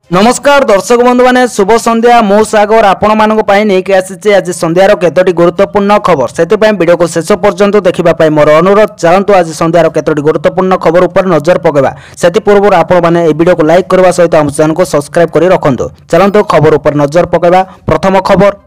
नमस्कार दर्शक बंधु मैंने शुभ संध्या मो सागर आपण मानक नहीं आसी आज संध्यार केतोटी गुरुत्वपूर्ण खबर से वीडियो को शेष पर्यंत देखा मोर अनुरोध। चलतु आज संध्यार केतोटी गुरुत्वपूर्ण खबर उपर नजर पकेबा से पूर्व आपण मैंने वीडियो को लाइक करने सहित आम चैनल को सब्सक्राइब कर रखु। चलतु खबर उपर नजर पकेबा। प्रथम खबर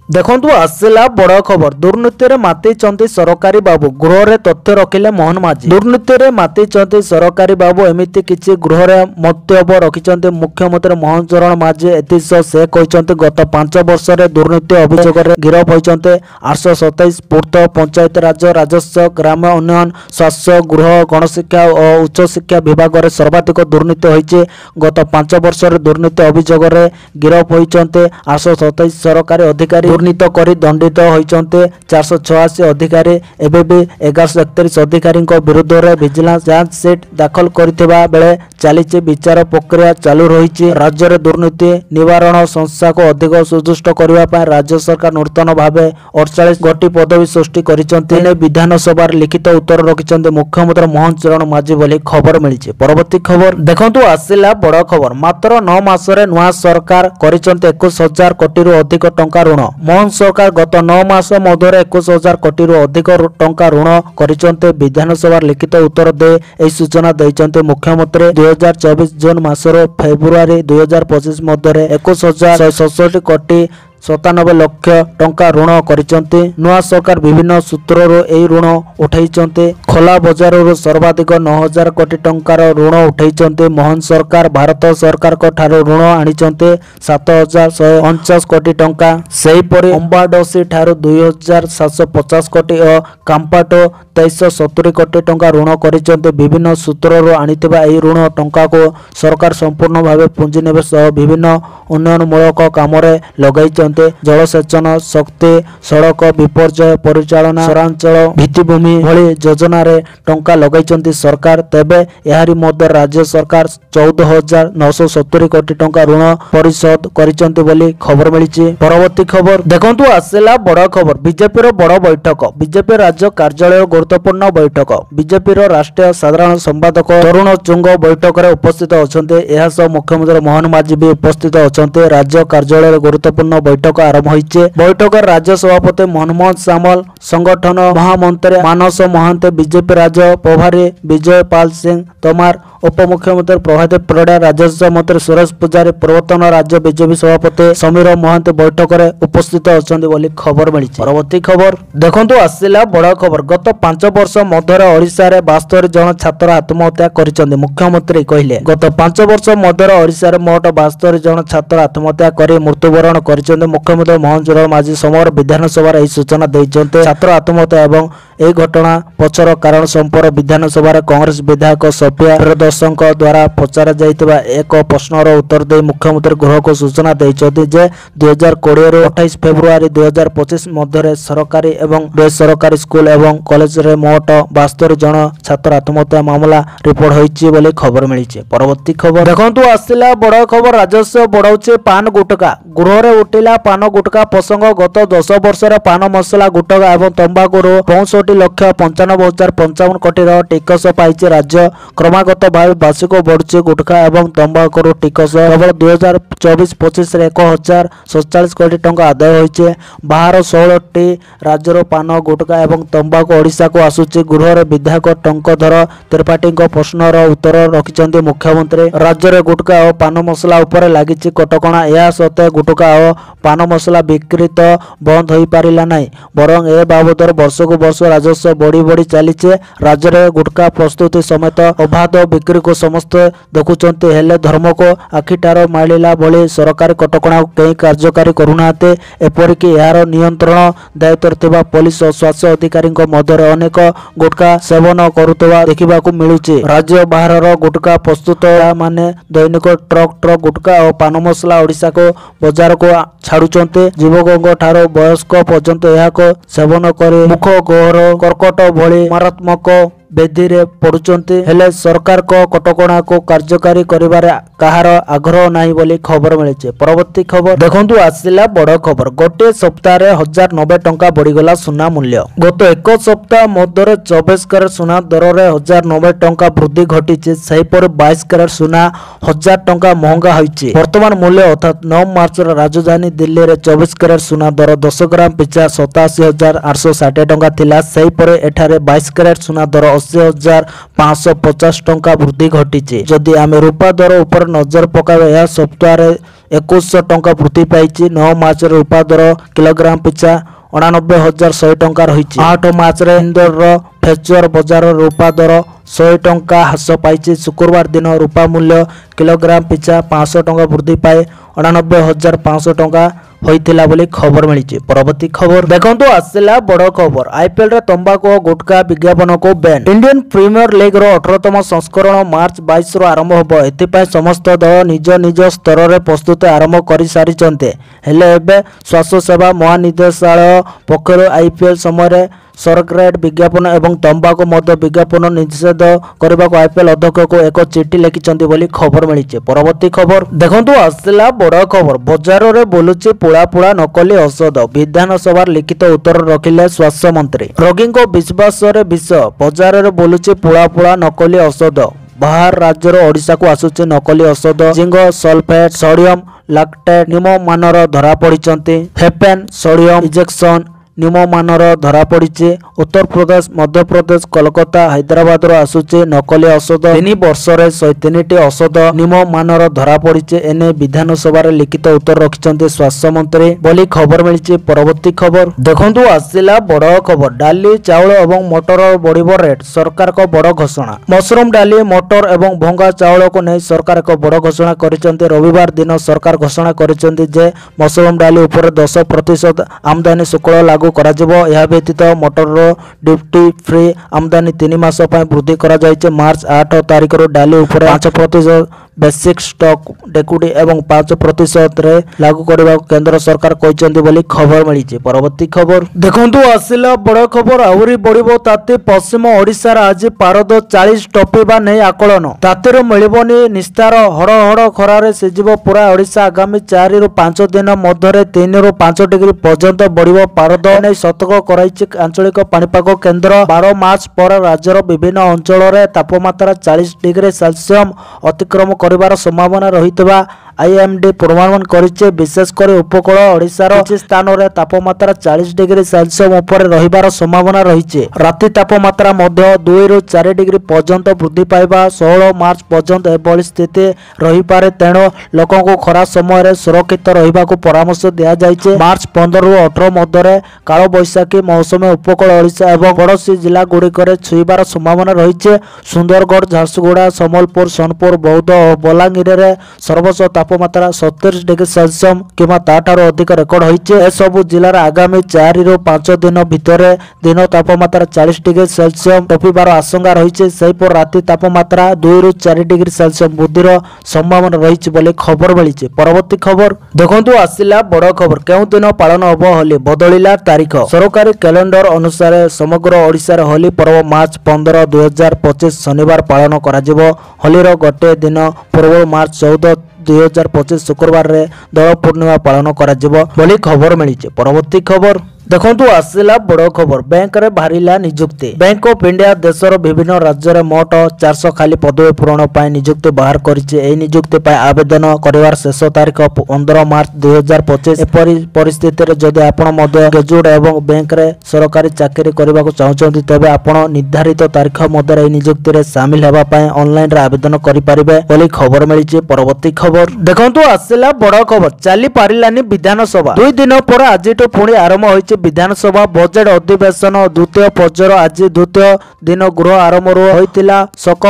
देखंतु आसला बड़ खबर। दुर्नीति रे मातीचंती सरकारी बाबू गृह रे तथ्य रखिले मोहन माझी। दुर्नीति रे मातीचंती सरकारी बाबू एमिति किछि गृह रे मन्तव्य रखिचंती मुख्यमंत्री मोहन चरण माझी। एतिस से कहिचंती गत 5 वर्ष रे दुर्नीति अभियोग रे गिरफ होइचंती 827 पूर्त पंचायत राज राजस्व ग्राम्य उन्नयन स्वास्थ्य गृह गणशिक्षा और उच्च शिक्षा विभाग रे सर्वाधिक दुर्नीति होइचे। गत 5 वर्ष रे दुर्नीति अभियोग रे गिरफ होइचंती 827 सरकारी अधिकारी दुर्नीति करी दंडित होइचंते 486 अधिकारी एबे भी 1131 अधिकारी विरुद्ध रे विजिलेंस जांच सीट दाखल करथिबा बेले चलीचे विचार प्रक्रिया चालू रही। राज्य रे दुर्नीति निवारण संस्था को अधिक सुदृष्ट करबा पय राज्य सरकार नूतन भावे 48 गोटी पदवी सृष्टि करिसंते। ने विधानसभा लिखित उत्तर रखिसंते मुख्यमंत्री मोहन चरण माझी बोली खबर मिली। परवर्ती खबर देखंतु आसिला बड़ खबर। मात्र 9 मास रे नुआ सरकार करिसंते 21000 कोटी रु अधिक टंका ऋण। मोहन सरकार गत 9 मास मध्य 21000 कोटी रु अधिक टंका ऋण करिसंते। विधानसभा लिखित उत्तर दे एई सूचना दैचंते मुख्यमंत्री 2024 जून मासर फेब्रुआरी 2025 मध्य 21167 कोटी 97 लाख टंका ऋण करिसंते। नुआ सरकार विभिन्न सूत्ररो एई ऋण उठाइचंते। खोला बाजार रो सर्वाधिक 9000 कोटी टंकार ऋण उठाइचंते। मोहन सरकार भारत सरकार को ठारो ऋण आनिचंते 7149 कोटी टंका। सेही परि अंबाडोसी ठारो 2750 कोटी और काम्पाटो 2370 कोटी टंका ऋण करिसंते। विभिन्न सूत्ररो आनितबा एई ऋण टंका को सरकार संपूर्ण भावे पुंजी निवेश और विभिन्न उन्नयनमूलक काम रे लगाइचंते। जलसेचन शक्ति सड़क विपर्यय परिचालना सहरांचल भित्तिभूमि भली योजना रे टंका लगाइचंती सरकार। तेबे एहारी मध्य राज्य सरकार 14970 कोटी टंका ऋण परिशोध करिसंती बोली खबर मिली। परवर्ती खबर देखंतु आसेला बड़ खबर। बीजेपी रो बड़ बैठक। बीजेपी राज्य कार्यालय गुरुत्वपूर्ण बैठक। बीजेपी रो राष्ट्रीय साधारण संपादक तरुण चुंग बैठक रे उपस्थित अछंते। एहा सह मुख्यमंत्री मोहन माझी भी उपस्थित अछंते। राज्य कार्यालय गुरुत्वपूर्ण बैठक आरंभ होइचे। बैठक राज्य सभापति मनमोहन सामल संगठन महामंत्री मानस महांत बीजेपी राज्य प्रभारी विजय पाल सिंह तोमार उपमुख्यमंत्री प्रभात परिड़ा राजस्व मंत्री सुरेश पुजारी पूर्वतन राज्य बीजेपी सभापति समीर महांत बैठक रे उपस्थित अछंती बोली खबर मिली। परवर्ती खबर देखंतु आसिला बड़ खबर। गत 5 वर्ष मध्य ओडिशा रे 72 जन छात्र आत्महत्या करिसंती। मुख्यमंत्री कहिले गत 5 वर्ष मध्य ओडिशा रे मोट 72 जन छात्र आत्महत्या करी मृत्युवरण करिसंती। मुख्यमंत्री मोहन चरण माझी सोमवार विधानसभा रे सूचना दैचंते। छात्र आत्महत्या एवं ए घटना पछर कारण संपर्क विधानसभा रे कांग्रेस विधायक सफिया प्रदर्शक द्वारा पचारा जाइतबा एक प्रश्नर उत्तर दे मुख्यमंत्री गृह को सूचना दैचंते जे 2020 रो 28 फेब्रुआरी 2025 मध्य सरकारी एवं बेसरकारी स्कूल एवं कॉलेज रे मोट 72 जन छात्र आत्महत्या मामला रिपोर्ट होइछि बोली खबर मिली। परवर्ती खबर देखंतु आसिला बड़ खबर। राजस्व बढ़ाउछि पान गुटका। गृह रे उठिला पान गुटका प्रसंग। गत 10 वर्ष रे पान मसला गुटका एवं तंबाकू 65,95,55 कोटी टिकस पाइछि राज्य। क्रमागत भाव वार्षिक बढ़ुछि गुटखा एवं तंबाकू टिकस। केवल 2024-25 रे 1047 कोटी टंका आदाय होइछि। बाहर 16 टी राज्यर पान गुटका एवं तंबाकू ओडिशा को आसुछि। गृह रे विधायक टंकधर त्रिपाठी प्रश्नर उत्तर रखिचंती मुख्यमंत्री। राज्य रे गुटका और पान मसला उपरे लागिछि कटकणा। या सत्ते गुटका और पान मसला बिक्री तो बंद हो पारिला नाही, बरं ए बाबदर वर्ष को वर्ष राजस्व बढ़ी बढ़ी चलीचे। राज्य रे गुटका प्रस्तुति समेत अबाध बिक्री को समस्ते देखुचंते। हेले धर्म को आखिटार मालिला भली सरकारी कटकणा कई कार्यकारी करूनाते। एपरिकी यार नियंत्रण दायित्व थिबा पुलिस और स्वास्थ्य अधिकारी मध्य अनेक गुटका सेवन करुवा देखा मिलुचे। राज्य बाहर गुटका प्रस्तुत माने दैनिक ट्रक ट्रक गुटका और पान मसला ओडिशा को बाजार को छाड़ुचंते। युवकों ठारो वयस्क पर्यंत यह सेवन करे मुख गहर कर्कट भली मारात्मक ବେଦିରେ ପଡୁଛନ୍ତି ହେଲେ ସରକାରଙ୍କ କଟକଣାକୁ କାର୍ଯ୍ୟକାରୀ କରିବାରେ କାହାର ଆଗ୍ରହ ନାହିଁ ବୋଲି ଖବର ମିଳିଛି। ପରବର୍ତ୍ତୀ ଖବର ଦେଖନ୍ତୁ ଆସିଲା ବଡ଼ ଖବର। ଗୋଟିଏ ସପ୍ତାହରେ 1090 ଟଙ୍କା ବଢ଼ିଗଲା ସୁନା ମୂଲ୍ୟ। ଗତ ଏକ ସପ୍ତାହ ମଧ୍ୟରେ 24 କ୍ୟାରେଟ ସୁନା ଦରରେ 1090 ଟଙ୍କା ବୃଦ୍ଧି ଘଟିଛି। ସେହିପରି 22 କ୍ୟାରେଟ ସୁନା 1000 ଟଙ୍କା ମହଙ୍ଗା ହୋଇଛି। ବର୍ତ୍ତମାନ ମୂଲ୍ୟ ଅର୍ଥାତ୍ 9 ମାର୍ଚ୍ଚରେ ରାଜଧାନୀ ଦିଲ୍ଲୀରେ 24 କ୍ୟାରେଟ ସୁନା ଦର 10 ଗ୍ରାମ ପିଛା 87,860 ଟଙ୍କା ଥିଲା। ସେହିପରି ଏଠାରେ 22 କ୍ୟାରେଟ ସୁନା ଦର 80,550 ଟଙ୍କା ବୃଦ୍ଧି ଘଟିଛି। ଯଦି ଆମେ ରୂପା ଦର ଉପରେ ନଜର ପକାଇବା ଏହା ସପ୍ତାହରେ 2100 ଟଙ୍କା ବୃଦ୍ଧି ପାଇଛି। 9 ମାର୍ଚ୍ଚରେ ରୂପା ଦର କିଲୋଗ୍ରାମ ପିଛା 89,100 ଟଙ୍କା ରହିଛି। 8 ମାର୍ଚ୍ଚରେ ଇନ୍ଦୋରର ଫ୍ୟୁଚର ବଜାରରେ ରୂପା ଦର 100 ଟଙ୍କା ହ୍ରାସ ପାଇଛି। ଶୁକ୍ରବାର ଦିନ ରୂପା ମୂଲ୍ୟ କିଲୋଗ୍ରାମ ପିଛା 500 ଟଙ୍କା ବୃଦ୍ଧି ପାଇ 89,500 ଟଙ୍କା ହୋଇଥିଲା ବୋଲି ଖବର ମିଳିଛି। ପରବର୍ତ୍ତୀ ଖବର ଦେଖନ୍ତୁ ଆସିଲା ବଡ଼ ଖବର। ଆଇପିଏଲରେ ତମ୍ବାକୁ ଓ ଗୁଟଖା ବିଜ୍ଞାପନକୁ ବ୍ୟାନ୍। ଇଣ୍ଡିଆନ୍ ପ୍ରିମିୟର ଲିଗ୍ର 18ତମ ସଂସ୍କରଣ ମାର୍ଚ୍ଚ 22ରୁ ଆରମ୍ଭ ହେବ। ଏଥିପାଇଁ ସମସ୍ତ ଦଳ ନିଜ ନିଜ ସ୍ତରରେ ପ୍ରସ୍ତୁତି ଆରମ୍ଭ କରିସାରିଛନ୍ତି। ହେଲେ ଏବେ ସ୍ୱାସ୍ଥ୍ୟ ସେବା ମହାନିର୍ଦ୍ଦେଶାଳୟ ପକ୍ଷରୁ ଆଇପିଏଲ ସମୟରେ ସିଗାରେଟ୍ ବିଜ୍ଞାପନ ଏବଂ ତମ୍ବାକୁ ମଦ ବିଜ୍ଞାପନ ନିଷେଧ କରିବାକୁ ଆଇପିଏଲ ଅଧ୍ୟକ୍ଷଙ୍କୁ ଏକ ଚିଠି ଲେଖିଛନ୍ତି ବୋଲି ଖବର ମିଳିଛି। ପରବର୍ତ୍ତୀ ଖବର ଦେଖନ୍ତୁ ଆସିଲା ବଡ଼ ଖବର। ବଜାରରେ ବୁଲୁଛି ପୋଳା ନକଲି ଔଷଧ। ବିଧାନସଭାର ଲିଖିତ ଉତ୍ତର ରଖିଲେ ସ୍ୱାସ୍ଥ୍ୟମନ୍ତ୍ରୀ। ରୋଗୀଙ୍କ ବିଶ୍ୱାସରେ ବିଷ। ବଜାରରେ ବୁଲୁଛି ପୋଳା ନକଲି ଔଷଧ। ବାହାର ରାଜ୍ୟରୁ ଓଡ଼ିଶାକୁ ଆସୁଛି ନକଲି ଔଷଧ। ଜିଙ୍କ ସଲଫେଟ୍ ସୋଡିୟମ ଲାକ୍ଟେଟ୍ ନିମ୍ନମାନର ଧରାପଡ଼ିଛନ୍ତି। ହେପେନ୍ ସୋଡିୟମ ଇଞ୍ଜେକ୍ସନ ନିମ୍ନମାନର ଧରାପଡ଼ିଛି। ଉତ୍ତରପ୍ରଦେଶ ମଧ୍ୟପ୍ରଦେଶ କୋଲକାତା ହାଇଦ୍ରାବାଦରୁ ଆସୁଛି ନକଲି ଔଷଧ। 3 ବର୍ଷରେ 103ଟି ଔଷଧ ନିମ୍ନମାନର ଧରାପଡ଼ିଛି। ଏନେଇ ବିଧାନସଭାରେ ଲିଖିତ ଉତ୍ତର ରଖିଛନ୍ତି ସ୍ୱାସ୍ଥ୍ୟମନ୍ତ୍ରୀ ବୋଲି ଖବର ମିଳିଛି। ପରବର୍ତ୍ତୀ ଖବର ଦେଖନ୍ତୁ ଆସିଲା ବଡ଼ ଖବର। ଡାଲି ଚାଉଳ ଏବଂ ମଟର ବଢ଼ିବ ରେଟ୍। ସରକାରଙ୍କ ବଡ଼ ଘୋଷଣା। ମସରୁମ ଡାଲି ମଟର ଏବଂ ଭଙ୍ଗା ଚାଉଳକୁ ନେଇ ସରକାର ଏକ ବଡ଼ ଘୋଷଣା କରିଛନ୍ତି। ରବିବାର ଦିନ ସରକାର ଘୋଷଣା କରିଛନ୍ତି ଯେ ମସରୁମ ଡାଲି ଉପରେ 10% ଆମଦାନୀ ଶୁଳ୍କ ଲାଗୁ କରାଯିବ। ଏହା ବ୍ୟତୀତ ମଟରର ଡ୍ୟୁଟି ଫ୍ରି ଆମଦାନୀ 3 ମାସ ପାଇଁ ବୃଦ୍ଧି କରାଯାଇଛି। ମାର୍ଚ୍ଚ 8 ତାରିଖରୁ ଡାଲି ଉପରେ 5% ବେସିକ୍ ଷ୍ଟକ୍ ଡ୍ୟୁଟି ଏବଂ 5%ରେ ଲାଗୁ କରିବାକୁ କେନ୍ଦ୍ର ସରକାର କହିଛନ୍ତି ବୋଲି ଖବର ମିଳିଛି। ପରବର୍ତ୍ତୀ ଖବର ଦେଖନ୍ତୁ ଆସିଲା ବଡ଼ ଖବର। ଆହୁରି ବଢ଼ିବ ତାତି। ପଶ୍ଚିମ ଓଡ଼ିଶାର ଆଜି ପାରଦ 40 ଟପିବା ନେଇ ଆକଳନ। ତାତିରୁ ମିଳିବନି ନିସ୍ତାର। ହଡ଼ ଖରାରେ ସିଝିବ ପୁରା ଓଡ଼ିଶା। ଆଗାମୀ 4ରୁ 5 ଦିନ ମଧ୍ୟରେ 3ରୁ 5 ଡିଗ୍ରୀ ପର୍ଯ୍ୟନ୍ତ ବଢ଼ିବ ପାରଦ ନେଇ ସତର୍କ କରାଇଛି ଆଞ୍ଚଳିକ ପାଣିପାଗ କେନ୍ଦ୍ର। 12 ମାର୍ଚ୍ଚ ପରେ ରାଜ୍ୟର ବିଭିନ୍ନ ଅଞ୍ଚଳରେ ତାପମାତ୍ରା 40 ଡିଗ୍ରୀ ସେଲସିୟସ୍ ଅତିକ୍ରମ କରିବାର ସମ୍ଭାବନା ରହିଥିବା ଆଇଏମ୍ଡି ପୂର୍ବାନୁମାନ କରିଛି। ବିଶେଷ କରି ଉପକୂଳ ଓଡ଼ିଶାର କିଛି ସ୍ଥାନରେ ତାପମାତ୍ରା 40 ଡିଗ୍ରୀ ସେଲସିୟସ୍ ଉପରେ ରହିବାର ସମ୍ଭାବନା ରହିଛି। ରାତି ତାପମାତ୍ରା ମଧ୍ୟ 2ରୁ 4 ଡିଗ୍ରୀ ପର୍ଯ୍ୟନ୍ତ ବୃଦ୍ଧି ପାଇବା। 16 ମାର୍ଚ୍ଚ ପର୍ଯ୍ୟନ୍ତ ଏଭଳି ସ୍ଥିତି ରହିପାରେ। ତେଣୁ ଲୋକଙ୍କୁ ଖରା ସମୟରେ ସୁରକ୍ଷିତ ରହିବାକୁ ପରାମର୍ଶ ଦିଆଯାଇଛି। ମାର୍ଚ୍ଚ 15ରୁ 18 ମଧ୍ୟରେ କାଳବୈଶାଖୀ ମୌସୁମୀ ଉପକୂଳ ଓଡ଼ିଶା ଏବଂ ପଡ଼ୋଶୀ ଜିଲ୍ଲାଗୁଡ଼ିକରେ ଛୁଇଁବାର ସମ୍ଭାବନା ରହିଛି। ସୁନ୍ଦରଗଡ଼ ଝାରସୁଗୁଡ଼ା ସମ୍ବଲପୁର ସୋନପୁର ବୌଦ୍ଧ ଓ ବଲାଙ୍ଗୀରରେ ସର୍ବୋଚ୍ଚ ତାପମାତ୍ରା 37 ଡିଗ୍ରୀ ସେଲସିୟସ୍ କିମ୍ବା ତାଠାରୁ ଅଧିକ ରେକର୍ଡ ହୋଇଛି। ଏସବୁ ଜିଲ୍ଲାରେ ଆଗାମୀ 4ରୁ 5 ଦିନ ଭିତରେ ଦିନ ତାପମାତ୍ରା 40 ଡିଗ୍ରୀ ସେଲସିୟସ୍ ଟପିବାର ଆଶଙ୍କା ରହିଛି। ସେହିପରି ରାତି ତାପମାତ୍ରା 2ରୁ 4 ଡିଗ୍ରୀ ସେଲସିୟସ୍ ବୃଦ୍ଧିର ସମ୍ଭାବନା ରହିଛି ବୋଲି ଖବର ମିଳିଛି। ପରବର୍ତ୍ତୀ ଖବର ଦେଖନ୍ତୁ ଆସିଲା ବଡ଼ ଖବର। କେଉଁ ଦିନ ପାଳନ ହେବ ହୋଲି? ବଦଳିଲା ତାରିଖ। ସରକାରୀ କ୍ୟାଲେଣ୍ଡର ଅନୁସାରେ ସମଗ୍ର ଓଡ଼ିଶାରେ ହୋଲି ପର୍ବ ମାର୍ଚ୍ଚ 15, 2025 ଶନିବାର ପାଳନ କରାଯିବ। ହୋଲିର ଗୋଟିଏ ଦିନ ପୂର୍ବରୁ ମାର୍ଚ୍ଚ 14, 2025 ଶୁକ୍ରବାରରେ ଦୋଳ ପୂର୍ଣ୍ଣିମା ପାଳନ କରାଯିବ ବୋଲି ଖବର ମିଳିଛି। ପରବର୍ତ୍ତୀ ଖବର ଦେଖନ୍ତୁ ଆସିଲା ବଡ଼ ଖବର। ବ୍ୟାଙ୍କରେ ବାହାରିଲା ନିଯୁକ୍ତି। ବ୍ୟାଙ୍କ ଅଫ୍ ଇଣ୍ଡିଆ ଦେଶର ବିଭିନ୍ନ ରାଜ୍ୟରେ ମୋଟ 400 ଖାଲି ପଦବୀ ପୂରଣ ପାଇଁ ନିଯୁକ୍ତି ବାହାର କରିଛି। ଏହି ନିଯୁକ୍ତି ପାଇଁ ଆବେଦନ କରିବାର ଶେଷ ତାରିଖ 15 ମାର୍ଚ୍ଚ 2025। ଏପରି ପରିସ୍ଥିତିରେ ଯଦି ଆପଣ ମଧ୍ୟ ଗ୍ରାଜୁଏଟ୍ ଏବଂ ବ୍ୟାଙ୍କରେ ସରକାରୀ ଚାକିରି କରିବାକୁ ଚାହୁଁଛନ୍ତି ତେବେ ଆପଣ ନିର୍ଦ୍ଧାରିତ ତାରିଖ ମଧ୍ୟରେ ଏହି ନିଯୁକ୍ତିରେ ସାମିଲ ହେବା ପାଇଁ ଅନଲାଇନରେ ଆବେଦନ କରିପାରିବେ ବୋଲି ଖବର ମିଳିଛି। ପରବର୍ତ୍ତୀ ଖବର ଦେଖନ୍ତୁ ଆସିଲା ବଡ଼ ଖବର। ଚାଲି ପାରିଲାନି ବିଧାନସଭା। 2 ଦିନ ପରେ ଆଜିଠୁ ପୁଣି ଆରମ୍ଭ ହୋଇଛି ବିଧାନସଭା ବଜେଟ୍ ଅଧିବେଶନ। ଦ୍ୱିତୀୟ ପର୍ଯ୍ୟାୟର ଆଜି ଦ୍ୱିତୀୟ ଦିନ ଗୃହ ଆରମ୍ଭରୁ ହୋଇଥିଲା ଶୋକ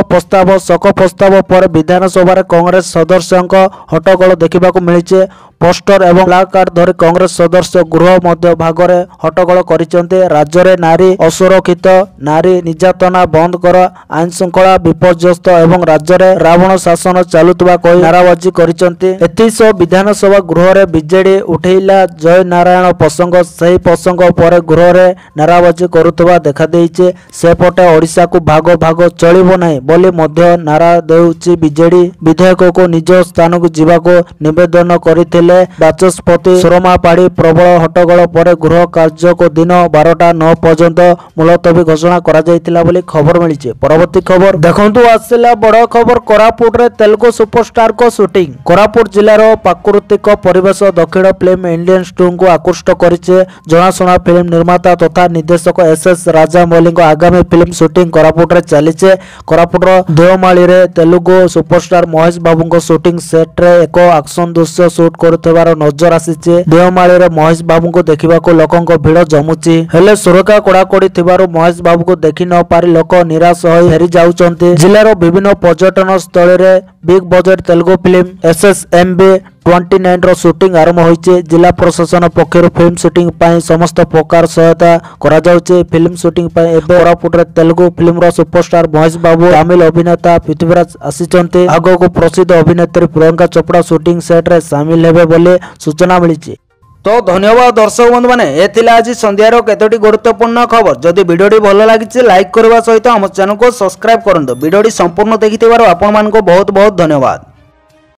ପ୍ରସ୍ତାବ ପରେ ବିଧାନସଭାରେ କଂଗ୍ରେସ ସଦସ୍ୟଙ୍କ ହଟ୍ଟଗୋଳ ଦେଖିବାକୁ ମିଳିଛି। पोस्टर एवं प्लाकार्ड धरी कांग्रेस सदस्य गृह मध्य भागरे हट्टगोल करिसेंते। राज्य नारी असुरक्षित, नारी निर्यातना बंद कर, आईन श्रृंखला विपर्यस्त एवं राज्य में रावण शासन चलुवा कही नाराबाजी करिसेंते। एथिसह विधानसभा गृह रे बीजेडी उठेला जय नारायण प्रसंग। सही प्रसंग पर गृह रे नाराबाजी करुवा देखा देइछे। सेपटे ओडिशा को भाग भाग चलिबो नाही बोली मध्य नारा देउछि बीजेडी। विधायक को निज स्थान को जीवाको निवेदन करथिले बाचस्पति सुरमा पाड़ी। प्रबल हट्टगोल पर गृह कार्य को दिन 12:09 पर्यंत मुलतवी घोषणा करा जायतिला बोली खबर मिली। परवर्ती खबर देखंतु आसिला बड़ खबर। कोरापुट रे तेलुगु सुपरस्टार को शूटिंग। कोरापुट जिलार प्राकृतिक परिवेश दक्षिण फिल्म इंडियन टू को आकृष्ट करिছে। जनाशुना फिल्म निर्माता तथा निर्देशक एस राजामौली आगामी फिल्म शूटिंग कोरापुट रे चलीছে। कोरापुट देवमाली रे तेलुगु सुपरस्टार महेश बाबू शूटिंग सेट रे एक एक्शन दृश्य शूट करुथिबार नजर आसीছে। देवमाली रे महेश बाबू को देखिबाको लोकंक भीड़ जमुची। हेले सुरक्षा कड़ाकड़ी थिबारु महेश बाबू को देखि न पारि लोक निराश होई फेरी जाउचंती। जिलार विभिन्न पर्यटन स्थल रे big budget Telugu film SSMB 29 रो शूटिंग आरंभ होइছে। जिला प्रशासन पक्षर फिल्म शूटिंग पाई समस्त प्रकार सहायता करा जाउছে। फिल्म शूटिंग पाई एबे कोरापुट रे तेलुगु फिल्म रो सुपरस्टार महेश बाबू, तमिल अभिनेता पृथ्वीराज आसीचंती। आगो को प्रसिद्ध अभिनेत्री प्रियंका चोपड़ा शूटिंग सेट रे शामिल हेबे बोली सूचना मिली। तो धन्यवाद दर्शक बंधु मैंने ये आज संध्यार केतोटी गुरुत्वपूर्ण खबर। जदि वीडियो भल लगी लाइक करने सहित आम चैनल को सब्सक्राइब करूँ। वीडियो संपूर्ण देखि आपण मानको बहुत बहुत धन्यवाद।